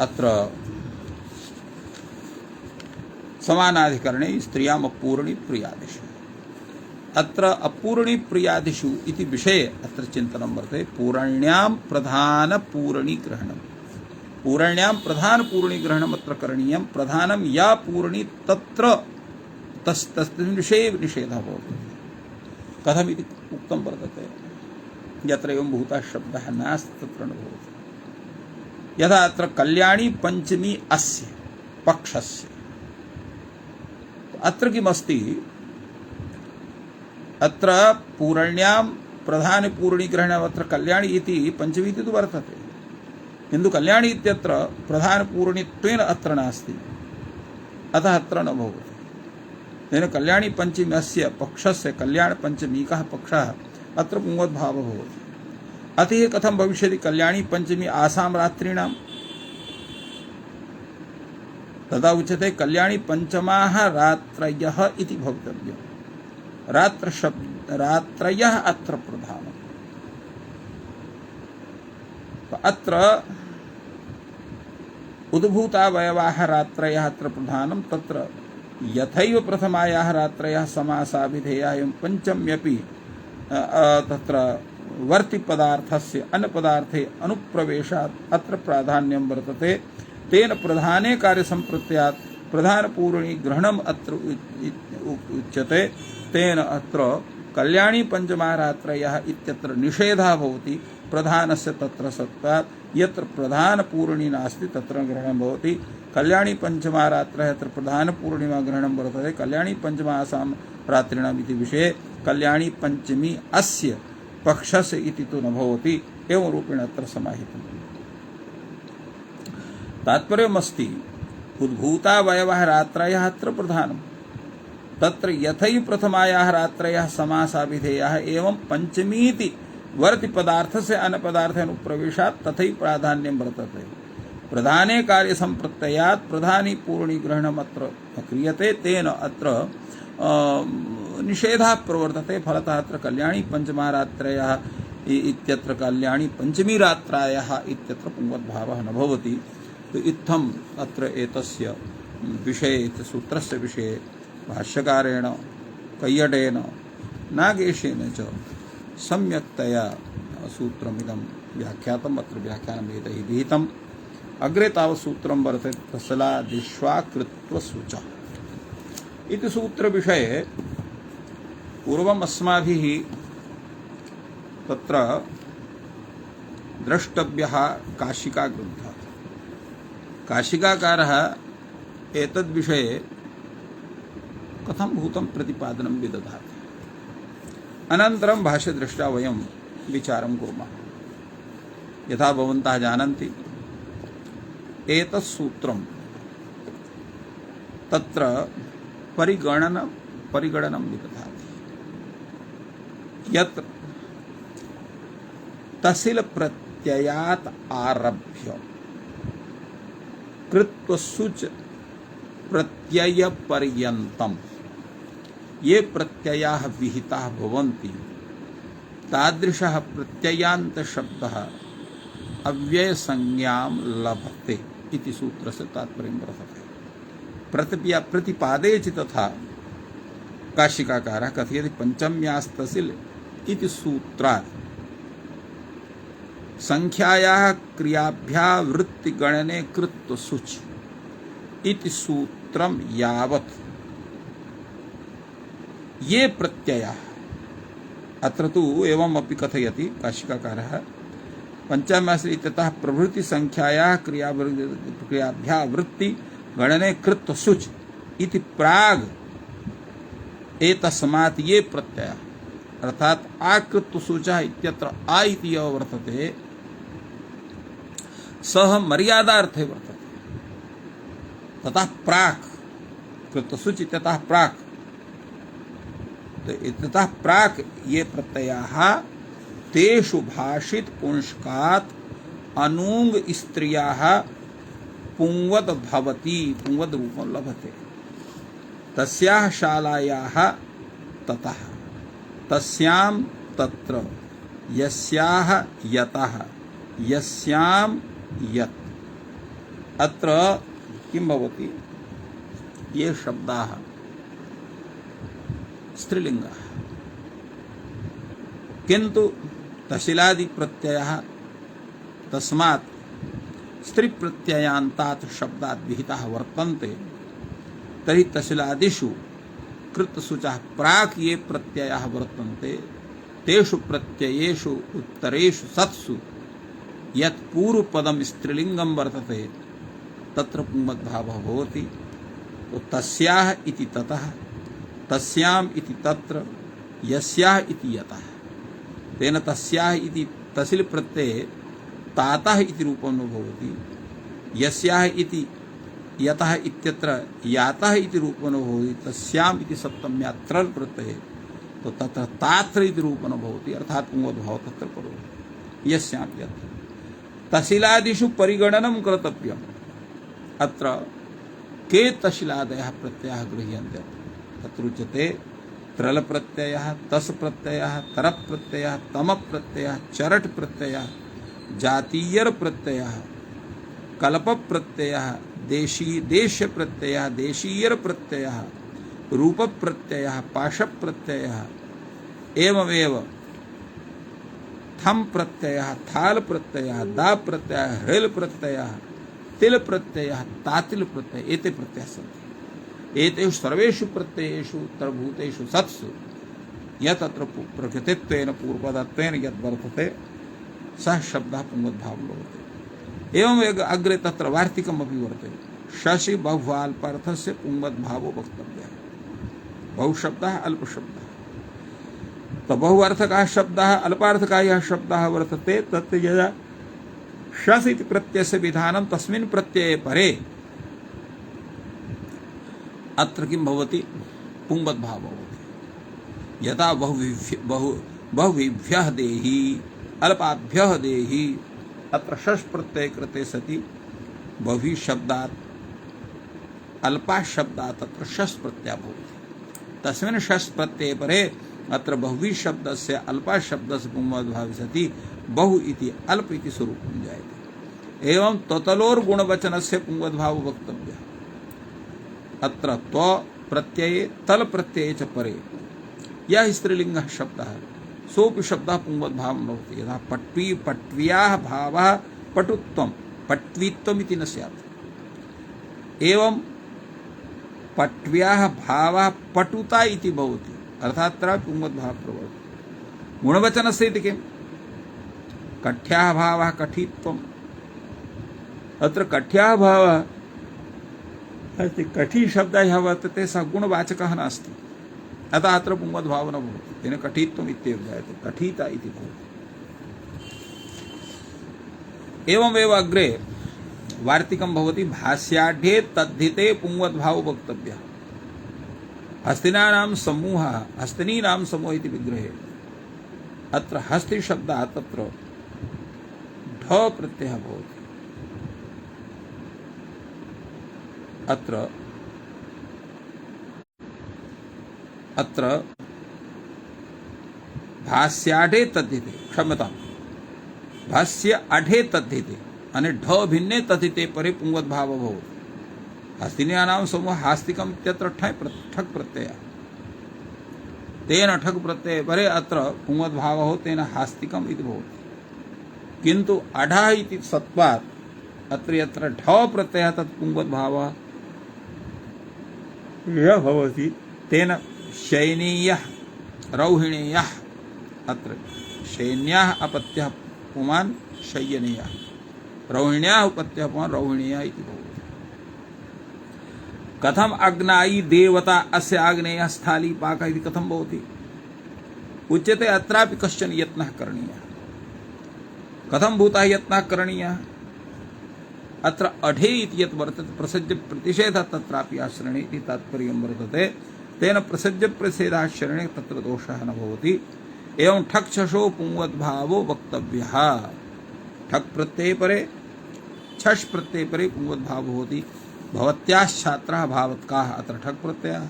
[SPEAKER 1] अत्र समानाधिकरणे स्त्रियाम् अपूर्णी प्रियादिषु अत्र अपूर्णी प्रियादिषु इति विषये अत्र चिन्तनं वर्तते पूरण्यां प्रधानपूरणीग्रहणम् पूरण्यां प्रधानपूरणीग्रहणम् अत्र करणीयं प्रधानं या पूर्णी तत्र तस्मिन् विषये निषेधः भवति कथमिति उक्तं वर्तते यत्र एवं भूतः शब्दः नास्ति तत्र न भवति यथा अत्र कल्याणी पंचमी अस्य पक्षस्य अत्र किमस्ति अत्र पूरण्यां प्रधानपूरणीग्रहणम् अत्र कल्याणी इति पंचमी इति तु वर्तते किन्तु कल्याणी इत्यत्र प्रधानपूरणीत्वेन अत्र नास्ति अतः अत्र न भवति तेन कल्याणी पंचमी अस्य पक्षस्य कल्याण पंचमीकः पक्षः अत्र पुंवद्भावः भवति अतः कथं भविष्यति कल्याणी पंचमी आसां रात्रीणां तदा उच्यते कल्याणी पंचमाः रात्रयः इति भवितव्यम् रात्रयः अत्र प्रधानम् अत्र उद्भूतावयवाः रात्रयः अत्र प्रधानं तत्र यथैव प्रथमायाः रात्रयः समासाभिधेयाः एवं पंचम्यपि तत्र वर्तिपदार्थस्य अन्यपदार्थे अनुप्रवेशात् अत्र प्राधान्यं वर्तते तेन प्रधाने कार्यसम्प्रत्यात् प्रधानपूरणीग्रहणम् अत्र उच्यते तेन अत्र कल्याणी पंचमारात्रयः इत्यत्र निषेधः भवति प्रधानस्य तत्र सत्त्वात् यत्र प्रधानपूर्णी नास्ति तत्र ग्रहणं भवति कल्याणी पंचमारात्रयः अत्र प्रधानपूर्णिमा ग्रहणं वर्तते कल्याणी पंचमासां रात्रिणाम् इति विषये कल्याणी पंचमी अस्य पक्षस्य इति तु न भवति एवं रूपेण अत्र समाहितम् तात्पर्यमस्ति उद्भूतावयवः रात्रयः अत्र प्रधानम् तत्र यथैव प्रथमायाः रात्रयः समासाभिधेयाः एवं पंचमीति वर्ति पदार्थस्य अन्यपदार्थे अनुप्रवेशात् तथैव प्राधान्यं वर्तते प्रधाने कार्यसम्प्रत्ययात् प्रधानी पूर्णीग्रहणम् अत्र क्रियते तेन अत्र निषेधः प्रवर्तते फलतः अत्र कल्याणी पंचमारात्रयः इत्यत्र कल्याणी पंचमी रात्रायः इत्यत्र पुंवद्भावः न भवति तो इत्थम् अत्र एतस्य विषये सूत्रस्य विषये भाष्यकारेण कैयटेन नागेशेन च सम्यक्तया सूत्रमिदं व्याख्यातम् अत्र व्याख्यानम् एतैः विहितम् अग्रे तावत् सूत्रं वर्तते तस्लादिष्वाकृत्वसूचः इति सूत्रविषये पूर्वम् अस्माभिः तत्र द्रष्टव्यः काशिकाग्रन्थः काशिकाकारः एतद्विषये कथं भूतं प्रतिपादनं विदधाति अनन्तरं भाष्यदृष्ट्या वयं विचारं कुर्मः यथा भवन्तः जानन्ति एतत् सूत्रं तत्र परिगणनं विदधाति यत्र तसिल प्रत्ययात् आरभ्य कृत्वसुच प्रत्यय पर्यन्तम् ये प्रत्ययाः विहिताः भवन्ति तादृशः प्रत्ययान्त शब्दः अव्यय संज्ञां लभते इति सूत्रस्य तात्पर्यं वर्तते। प्रतिपादयति तथा काशिकाकारः कथयति पंचम्यास्तसिल इति सूत्रात् संख्यायाः क्रियाभ्याः वृत्तिगणने कृत्व सूच इति सूत्रम यावत् ये प्रत्ययाः अत्र तु एवमपि कथयति काशिकाकारः पंचम्यास्त्र इत्यतः प्रभृति संख्यायाः क्रियाभ्याः वृत्ति गणने कृत्व सूच इति प्राग एतस्मात् ये प्रत्ययः अर्थात आकृत्व सूचः इत्यत्र आ इति यः वर्तते सः मर्यादार्थे वर्तते ततः प्राक् कृत्व सूच इत्यतः प्राक् इत्यतः प्राक् ये प्रत्ययाः तेषु भाषित पुंस्कात् अनूंग स्त्रियाः पुंवद भवति पुंवद रूपं लभते तस्याः शालायाः ततः तस्यां तत्र यस्याः यतः यस्यां यत् अत्र किं भवति ये शब्दाः स्त्रीलिङ्गाः किन्तु तशिलादि प्रत्ययः तस्मात् स्त्री प्रत्ययान्तात् शब्दात् विहिताः वर्तन्ते तर्हि तशिलादिषु कृतसूचः प्राक् ये प्रत्ययाः वर्तन्ते तेषु प्रत्ययेषु उत्तरेषु सत्सु यत् पूर्वपदं स्त्रीलिङ्गं वर्तते तत्र पुंवद्भावः भवति तो तस्याः इति ततः तस्याम् इति तत्र यस्याः इति यतः तेन तस्याः इति तसिल प्रत्यये तातः इति रूपं न भवति यस्याः इति यतः इत्यत्र यातः इति रूपं न भवति तस्याम् इति सप्तम्या त्रल् प्रत्यये तो तत्र तात्र इति रूपं न भवति अर्थात् पुंवद्भावः तत्र करोति यस्यां यत् तशिलादिषु परिगणनं कर्तव्यम् अत्र के तशिलादयः प्रत्ययाः गृह्यन्ते तत्र उच्यते त्रल प्रत्ययः तस् प्रत्ययः तरप् प्रत्ययः तमप् प्रत्ययः चरट् प्रत्ययः जातीयर प्रत्ययः कल्प प्रत्ययः देश्य प्रत्ययः देशीयर प्रत्ययः रूप प्रत्ययः पाश प्रत्ययः एवमेव थम प्रत्ययः थाल प्रत्ययः दा प्रत्ययः हृल प्रत्ययः तिल प्रत्ययः तातिल प्रत्यय एते प्रत्ययाः सन्ति एतेषु सर्वेषु प्रत्ययेषु उत्तरभूतेषु सत्सु यत् अत्र प्रकृतित्वेन पूर्वपदत्वेन यद् वर्तते सः शब्दः पुंवद्भावो भवति एवं अग्रे तत्र वार्तिकमपि वर्तते शशि बहुवाल्पार्थस्य पुंवद्भावो वक्तव्यः बहुशब्दः अल्पशब्दः तो बहुअर्थकः शब्दः अल्पार्थकः यः शब्दः वर्तते तत् यदा शस् इति प्रत्ययस्य विधानं तस्मिन् प्रत्यये परे अत्र किं भवति पुंवद्भावो भवति यथा बहुविभ्यः देहि अल्पाभ्यः देहि अत्र शस् प्रत्यये कृते सति बहु शब्दात् अल्पा शब्दात् अत्र शस् प्रत्ययः भवति तस्मिन् शस् प्रत्यये परे अत्र बहुवी शब्दस्य अल्पा शब्दस्य पुंवद्भावे सति बहु इति अल्प इति स्वरूपं जायते एवं ततलोर गुणवचनस्य पुंवद्भावो वक्तव्यः अत्र त्व प्रत्यये तल प्रत्यये च परे यः स्त्रीलिङ्गः शब्दः सोऽपि शब्दः पुंवद्भावं भवति यथा पट्वी पट्व्याः भावः पटुत्वं पट्वीत्वम् इति न स्यात् एवं पट्व्याः भावः पटुता इति भवति अर्थात् अत्र पुंवद्भावः प्रभवति गुणवचनस्य इति किम् कठ्याः भावः कठित्वम् अत्र कठ्याः भावः अस्ति कठी शब्दः यः वर्तते सः गुणवाचकः नास्ति अतः अत्र पुंवद्भावो न भवति तेन कठित्वम् इत्येव जायते कठिता इति भवति एवमेव अग्रे वार्तिकं भवति भाष्याढ्ये तद्धिते पुंवद्भावो वक्तव्यः हस्तिनानां समूहः हस्तिनीनां समूहः इति विग्रहे अत्र हस्ति शब्दात् तत्र ढ प्रत्ययः भवति अत्र अत्र भाष्याढे तद्धिते, क्षम्यतां, भाष्य अढे तद्धिते અને ઢ भिन्ने तथिते परे पुंवद् भाव भवति। हस्तिन्यानां समूह हास्तिकम् इत्यत्र ठक् प्रत्यय, तेन ठक् प्रत्यय परे अत्र पुंवद् भावः तेन हास्तिकम् इति भवति। किन्तु अढः इति सत्वात् अत्र यत्र ढ प्रत्ययः तत् पुंवद् भावः यः भवति तेन शयनीयः रौहिणीयः, अत्र शयन्याः अपत्यः पुमान् शय्यनीयः, रौहिण्याः उपत्यः पुमान् रौहिणीयः इति भवति। कथम अग्नायी देवता अस्य आग्नेयः स्थाली पाक इति कथम भवति? उच्यते अत्रापि कश्चन यत्नः करणीयः। कथम भूतः यत्नः करणीयः? अत्र अढे इति यत् वर्तते प्रसज्य प्रतिषेधः तत्रापि आश्रणे इति तात्पर्यं वर्तते। तेन प्रसज्य प्रतिषेधाश्रणे तत्र दोषः न भवति। एवं ठक् छशो पुंवद्भावो वक्तव्यः। ठक् प्रत्यये परे छष् प्रत्यये परे पुंवद्भावो भवति। भवत्याश्छात्राः भावत्काः, अत्र ठक् प्रत्ययः,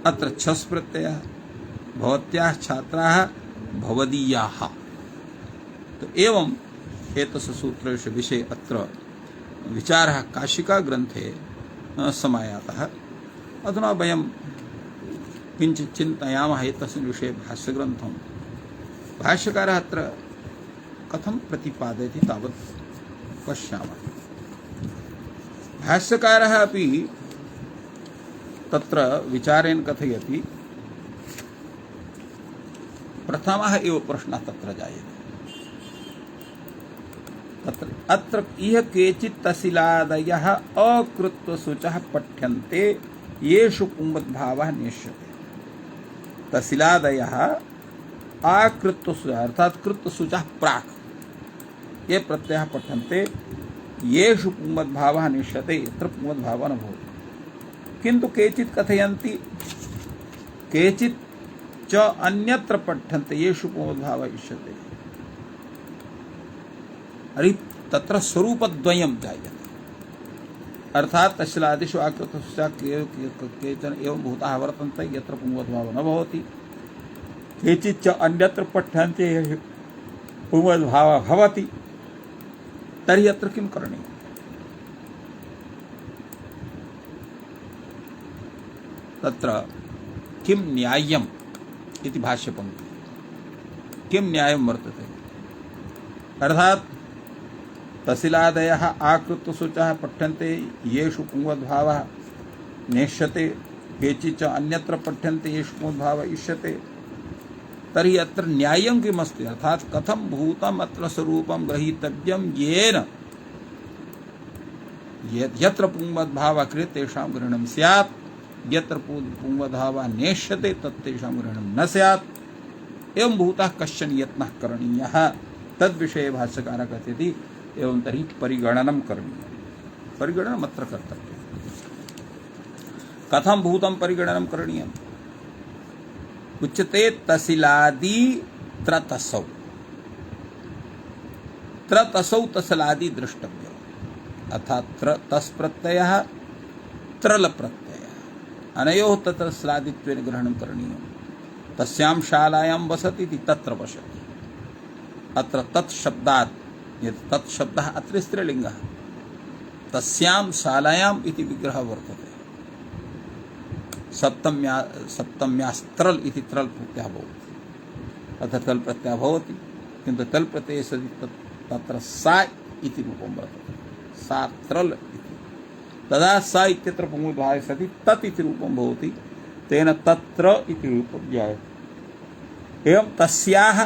[SPEAKER 1] अत्र छस् प्रत्ययः, भवत्याश्छात्राः भवदीयाः। तो एवं एतस्य सूत्रस्य विषये अत्र विचारः काशिका ग्रन्थे समायातः। अधुना वयं किञ्चित् चिन्तयामः एतस्मिन् विषये भाष्यग्रन्थं। भाष्यकारः अत्र कथं प्रतिपादयति तावत् पश्यामः। भाष्यकारः अपि तत्र विचारेण कथयति। प्रथमः एव प्रश्नः तत्र जायते। तत्र अत्र इह केचित् तसिलादयः अकृत्वसूचः पठ्यन्ते येषु पुंवद्भावः नेष्यते। तसिलादयः आकृत्वसूचः अर्थात् कृत्वसूचः प्राक् ये प्रत्ययः पठ्यन्ते येषु पुंवद्भावः नेष्यते, यत्र पुंवद्भावः न भवति। किन्तु केचित् कथयन्ति केचित् च अन्यत्र पठ्यन्ते येषु पुंवद्भावः इष्यते। अरे तत्र स्वरूपद्वयं जायते। अर्थात् तस्लादिषु आकृतसूचः केचन एवं भूताः वर्तन्ते यत्र पुंवद्भावः न भवति। केचित् च अन्यत्र पठ्यन्ते पुंवद्भावः भवति। तर्हि अत्र किं करणीयम्? तत्र किं न्याय्यम् इति भाष्यपङ्क्तिः। किं न्यायं वर्तते? अर्थात् तसिलादयः आकृत्वसूचः पठ्यन्ते येषु पुंवद्भावः नेष्यते, केचित् च अन्यत्र पठ्यन्ते येषु पुंवद्भावः इष्यते। तर्हि अत्र न्याय्यं किमस्ति? अर्थात् कथं भूतम् अत्र स्वरूपं ग्रहीतव्यं येन यत्र पुंवद्भावः क्रियते तेषां ग्रहणं स्यात्, यत्र पुंवद्भावः नेष्यते तत् तेषां ग्रहणं न स्यात्। एवं भूतः कश्चन यत्नः करणीयः, तद्विषये भाष्यकारः कथयति। एवं तर्हि परिगणनं करणीयं। परिगणनम् अत्र कर्तव्यं। कथं भूतं परिगणनं करणीयम्? उच्यते तसिलादि त्रतसौ। त्रतसौ तसलादि द्रष्टव्य। अर्थात् तस् प्रत्ययः त्रल प्रत्ययः, अनयोः तत्रस्लादित्वेन ग्रहणं करणीयम्। तस्यां शालायां वसति इति तत्र वसति। अत्र तत् शब्दात् यत् तत् शब्दः अत्र स्त्रीलिङ्गः, तस्यां शालायाम् इति विग्रहः वर्तते। सप्तम्यास्त्रल इति त्रल प्रत्ययः भवति। अत्र तल प्रत्ययः भवति, किन्तु तल प्रत्यये सति तत्र सा इति रूपं वर्तते। सा त्रल इति, तदा सा इत्यत्र पुंवद्भावे सति तत् इति रूपं भवति। तेन तत्र इति रूपं ज्ञायते। एवं तस्याः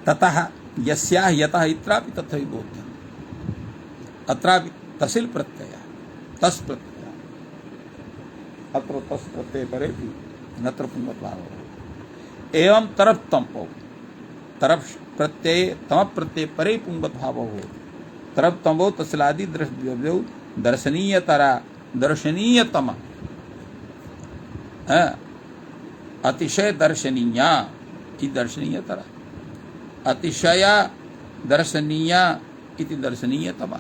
[SPEAKER 1] ततः यस्याः यतः इत्रापि तथैव बोध्यम्। अत्रापि तसिल प्रत्ययः तस् प्रत्ययः, अत्र तस् प्रत्यये परे भी नत्र पुंवद्भावः भवति। एवं तरप् तम्पौ, तरप् प्रत्यये तम प्रत्यये परे पुंवद्भावः भवति। तरप् तम्पौ तस्लादि द्रष्टव्यौ दर्शनीयतरा दर्शनीयतम अतिशय दर्शनीया इति दर्शनीयतरा, अतिशय दर्शनीया इति दर्शनीयतमा।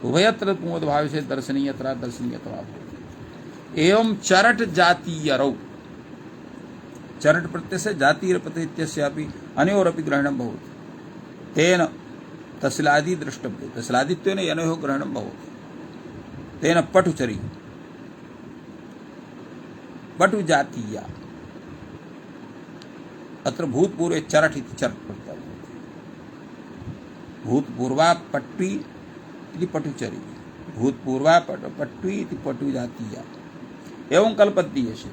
[SPEAKER 1] उभयत्र पुंवद्भावे से दर्शनीयतरा दर्शनीयतमा भवति। एवं चरट जातीयरौ, चरट प्रत्यय से जातीय प्रत्यय इत्यस्यापि अनयोरपि ग्रहणं भवति, तेन तस्लादि द्रष्टव्य, तस्लादित्वेन अनयोः ग्रहणं भवति, तेन पटुचरी पटु जातीया, अत्र भूतपूर्वे चरट इति चरट प्रत्यय भवति, भूतपूर्वा पट्वी इति पटुचरी, भूतपूर्वा पट्वी इति पटु जातीया, एवं कल्पद्दीयसे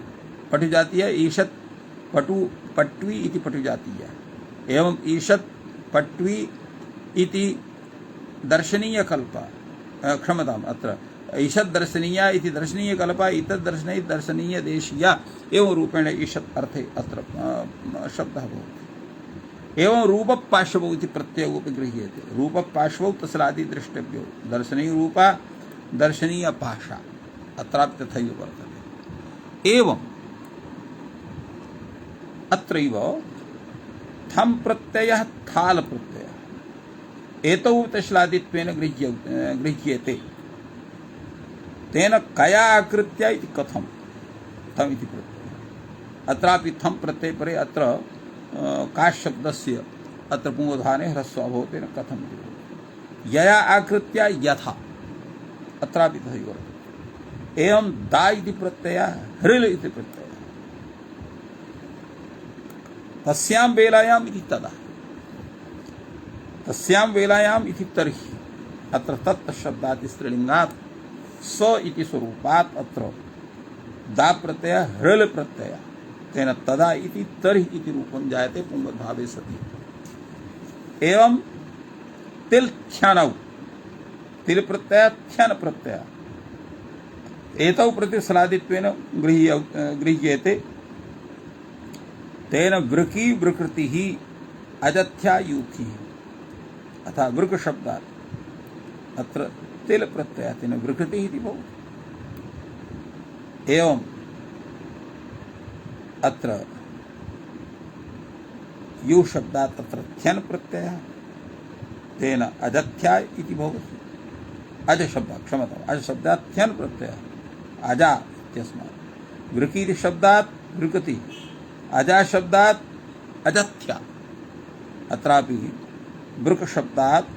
[SPEAKER 1] पटु जातीय ईषत् पटु पट्वी इति पटु जातीया, एवं ईषत् पट्वी इति दर्शनीय कल्प, क्षमताम्, अत्र ईषत् दर्शनीया इति दर्शनीय कल्प, इतद् दर्शनीय दर्शनीय देशीया, एवं रूपेण ईषत् अर्थे अत्र शब्दः भवति। एवं रूपपार्श्वौ इति प्रत्ययो अपि गृह्यते, रूपपार्श्वौ तस्लादि द्रष्टव्यो, दर्शनीय रूपा दर्शनीय पाशा, अत्रापि तथैव वर्तते। एवं अत्रैव थम् प्रत्ययः थाल प्रत्ययः एतौ तस्लादित्वेन गृह्येते, तेन कया आकृत्या इति कथं थम् इति प्रत्ययः, अत्रापि थम् प्रत्यय परे अत्र काश् शब्दस्य अत्र पुंवधाने ह्रस्वः भवति, तेन कथम् इति भवति, यया आकृत्या यथा, अत्रापि तथैव वर्तते। एवं दा इति प्रत्ययः हृल इति प्रत्ययः, तस्यां वेलायाम् इति तदा, तस्यां वेलायाम् इति तर्हि, अत्र तत् शब्दात् स्त्रीलिङ्गात् स इति स्वरूपात् अत्र दा प्रत्ययः हृल प्रत्ययः, तेन तदा इति तर्हि इति रूपं जायते पुंवद्भावे सति। एवं तिल थ्यानौ, तिल प्रत्ययः थ्यन प्रत्ययः एतौ प्रतिस्लादित्वेन गृह्येते, तेन वृकी वृकृतिः अजथ्या यूथिः, अतः वृक शब्दात् अत्र तिल प्रत्ययः तेन वृकृतिः इति भवति। एवं अत्र यु शब्दात् तत्र थ्यन प्रत्ययः तेन अजथ्या इति भवति, अज शब्दात्, क्षमताम्, अज शब्दात् थ्यन प्रत्ययः अजा इत्यस्मात्, वृकी इति शब्दात् वृकृति, अजा शब्दात् अजथ्या, अत्रापि वृक शब्दात्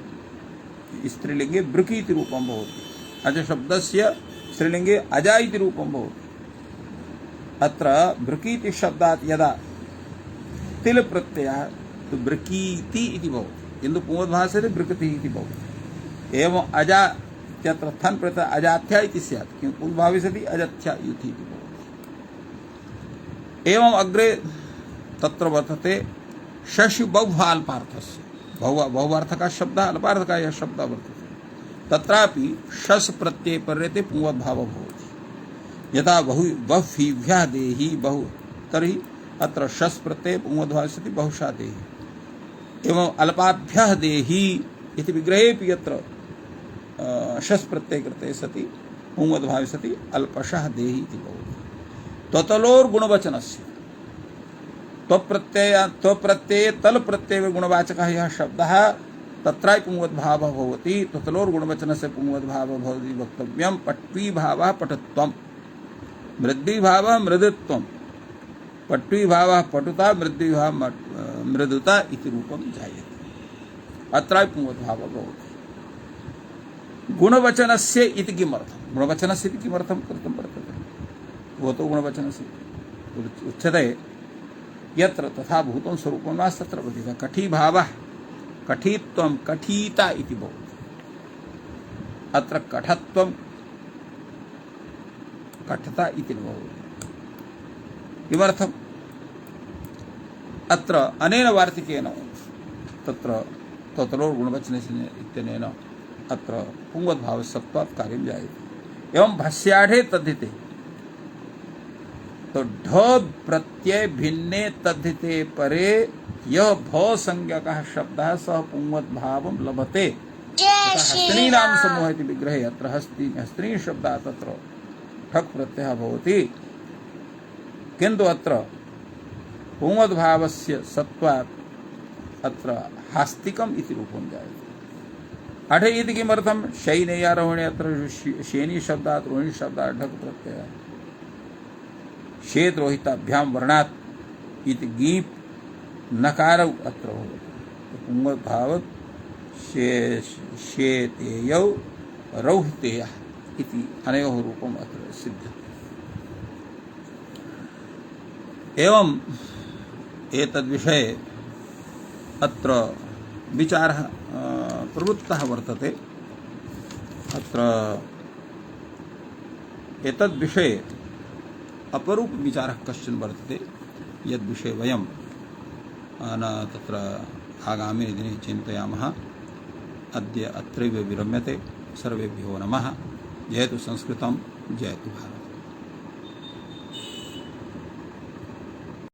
[SPEAKER 1] स्त्रीलिंगे वृकी इति रूपं भवति, अज शब्दस्य स्त्रीलिंगे अजा इति रूपं भवति। अत्र वृकी इति शब्दात् यदा तिल प्रत्ययः तो वृकीति इति भवति, किन्तु पुंवद्भाषे वृकृतिः इति भवति। एवं अजा इत्यत्र थन् प्रत्ययः अजाथ्या इति स्यात्, किन्तु पुंवद्भावे सति अजथ्या यूथि इति भवति। एवं अग्रे तत्र वर्तते शशि बहुभाल्पार्थस्य, बहुवार्थकः शब्दः अल्पार्थकः यः शब्दः वर्तते, तत्रापि शस् प्रत्यये पर्यते पुंवद्भावः भवति। यथा बहुभिव्यः देहि बहु, तर्हि अत्र शस् प्रत्यये पुंवद्भावे सति बहुशः देहि। एवं अल्पाभ्यः देहि इति विग्रहेपि यत्र शस् प्रत्यये कृते सति पुंवद्भावे सति अल्पशः देहि इति भवति। त्वतलोर् गुणवचनस्य, त्वप्रत्यये तल प्रत्यये गुणवाचकः यः शब्दः तत्रापि पुंवद्भावः भवति। त्वतलोर् गुणवचनस्य पुंवद्भावः भवति वक्तव्यं, पट्वी भावः पटुत्वं, मृद्वी भावः मृदुत्वं, पट्वी भावः पटुता, मृद्वी भावः मृदुता इति रूपं जायते, अत्रापि पुंवद्भावः भवति। गुणवचनस्य इति किमर्थं, गुणवचनस्य इति किमर्थं कृतं वर्तते, भवतो गुणवचनस्य उच्यते यत्र तथा भूतं स्वरूपं नास्ति तत्र वर्तितः। कठी भावः कठीत्वं कठीता इति भवति, अत्र कठत्वं कठता इति न भवति। किमर्थम्, अत्र अनेन वार्तिकेन तत्र ततलोर् गुणवचनस्य इत्यनेन अत्र पुंवद्भावस्य सत्त्वात् कार्यं जायते। एवं भस्याढे तद्धिते, तो ढ प्रत्यय भिन्ने तद्धिते परे यह भ संज्ञकः शब्दः सह पुंवद्भावं लभते। हस्तिनीनां समूहः इति विग्रहे अत्र हस्तिनी शब्दः तत्र ठक् प्रत्ययः भवति, किन्तु अत्र पुंवद्भावस्य सत्त्वात् अत्र हास्तिकम् इति रूपं जायते। अढे इति किमर्थं, शयिनेयारोहणे अत्र शेनी शब्दात् रोहिणी शब्दात् ढक् प्रत्ययः, शेत रोहिताभ्याम वर्णात् इति गीप नकारौ अत्र भवति। पुंवद्भावात् शेतेयौ रौहितेयः इति अनयोः रूपम् अत्र सिद्ध्यति। एवं एतद्विषये अत्र विचारः प्रवृत्तः वर्तते। अत्र एतद्विषये अपरूप विचारः कश्चन वर्तते, यद्विषये वयं तत्र आगामिनि दिने चिन्तयामः। अद्य अत्रैव विरम्यते। सर्वेभ्यो नमः। जयतु संस्कृतं, जयतु भारतम्।